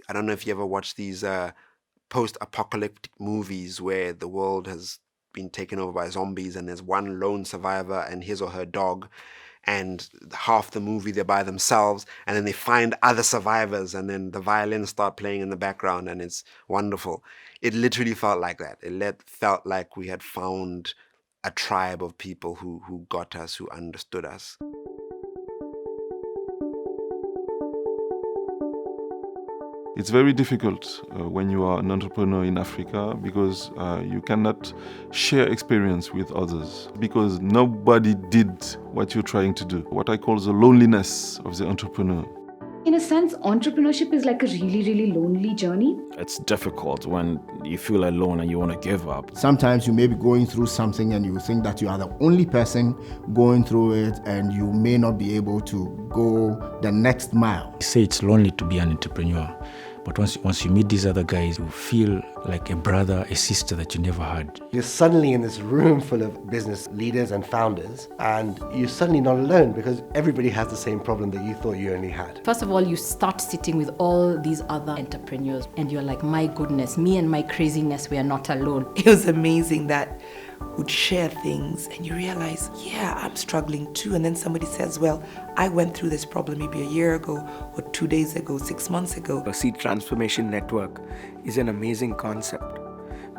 I don't know if you ever watch these post-apocalyptic movies where the world has been taken over by zombies and there's one lone survivor and his or her dog, and half the movie they're by themselves, and then they find other survivors, and then the violins start playing in the background, and it's wonderful. It literally felt like that. Felt like we had found a tribe of people who got us, who understood us. It's very difficult when you are an entrepreneur in Africa because you cannot share experience with others because nobody did what you're trying to do. What I call the loneliness of the entrepreneur. In a sense, entrepreneurship is like a really, really lonely journey. It's difficult when you feel alone and you want to give up. Sometimes you may be going through something and you think that you are the only person going through it and you may not be able to go the next mile. I say it's lonely to be an entrepreneur, but once you meet these other guys, you feel like a brother, a sister that you never had. You're suddenly in this room full of business leaders and founders, and you're suddenly not alone because everybody has the same problem that you thought you only had. First of all, you start sitting with all these other entrepreneurs and you're like, my goodness, me and my craziness, we are not alone. It was amazing that would share things and you realize, yeah, I'm struggling too. And then somebody says, well, I went through this problem maybe a year ago or 2 days ago, 6 months ago. A Seed Transformation Network is an amazing concept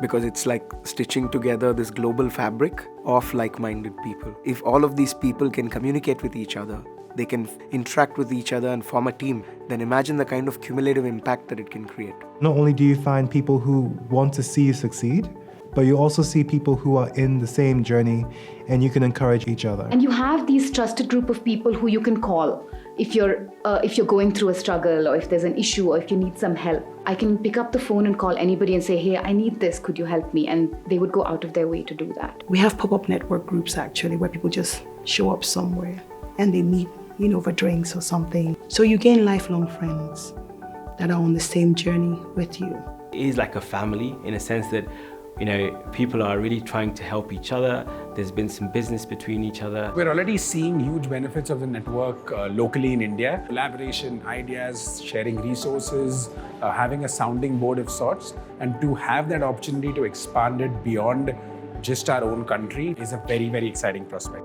because it's like stitching together this global fabric of like-minded people. If all of these people can communicate with each other, they can interact with each other and form a team, then imagine the kind of cumulative impact that it can create. Not only do you find people who want to see you succeed, but you also see people who are in the same journey and you can encourage each other. And you have these trusted group of people who you can call if you're going through a struggle or if there's an issue or if you need some help. I can pick up the phone and call anybody and say, hey, I need this, could you help me? And they would go out of their way to do that. We have pop-up network groups actually where people just show up somewhere and they meet, for drinks or something. So you gain lifelong friends that are on the same journey with you. It is like a family in a sense that people are really trying to help each other. There's been some business between each other. We're already seeing huge benefits of the network locally in India. Collaboration, ideas, sharing resources, having a sounding board of sorts, and to have that opportunity to expand it beyond just our own country is a very, very exciting prospect.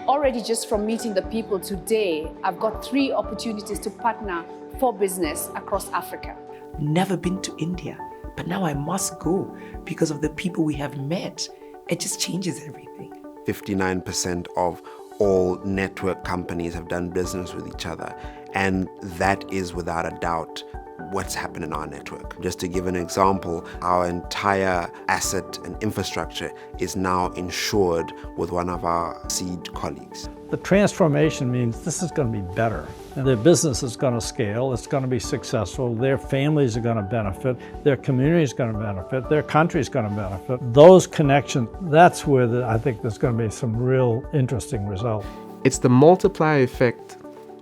Already just from meeting the people today, I've got 3 opportunities to partner for business across Africa. Never been to India. But now I must go because of the people we have met. It just changes everything. 59% of all network companies have done business with each other. And that is without a doubt what's happened in our network. Just to give an example, our entire asset and infrastructure is now insured with one of our seed colleagues. The transformation means this is going to be better. And their business is going to scale, it's going to be successful, their families are going to benefit, their community is going to benefit, their country is going to benefit. Those connections, that's where I think there's going to be some real interesting results. It's the multiplier effect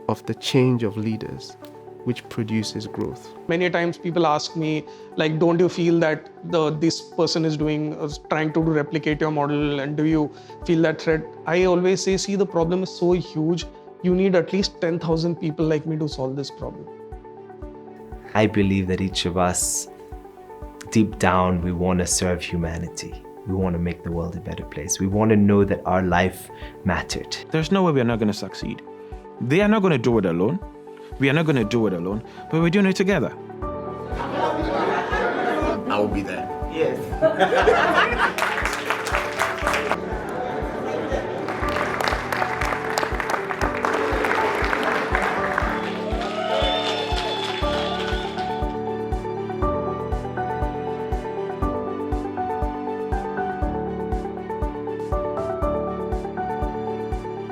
of the change of leaders which produces growth. Many times people ask me, like, don't you feel that this person is trying to replicate your model, and do you feel that threat? I always say, see, the problem is so huge, you need at least 10,000 people like me to solve this problem. I believe that each of us, deep down, we want to serve humanity. We want to make the world a better place. We want to know that our life mattered. There's no way we're not going to succeed. They are not going to do it alone. We are not going to do it alone, but we're doing it together. I will be there. Yes.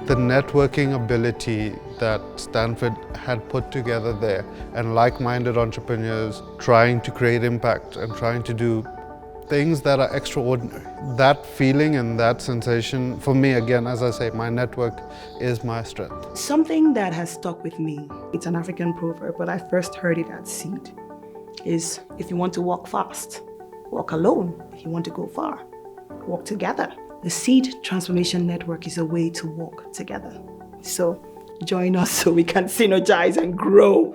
The networking ability that Stanford had put together there, and like-minded entrepreneurs trying to create impact and trying to do things that are extraordinary. That feeling and that sensation, for me, again, as I say, my network is my strength. Something that has stuck with me, it's an African proverb, but I first heard it at Seed, is if you want to walk fast, walk alone. If you want to go far, walk together. The Seed Transformation Network is a way to walk together. So join us so we can synergize and grow.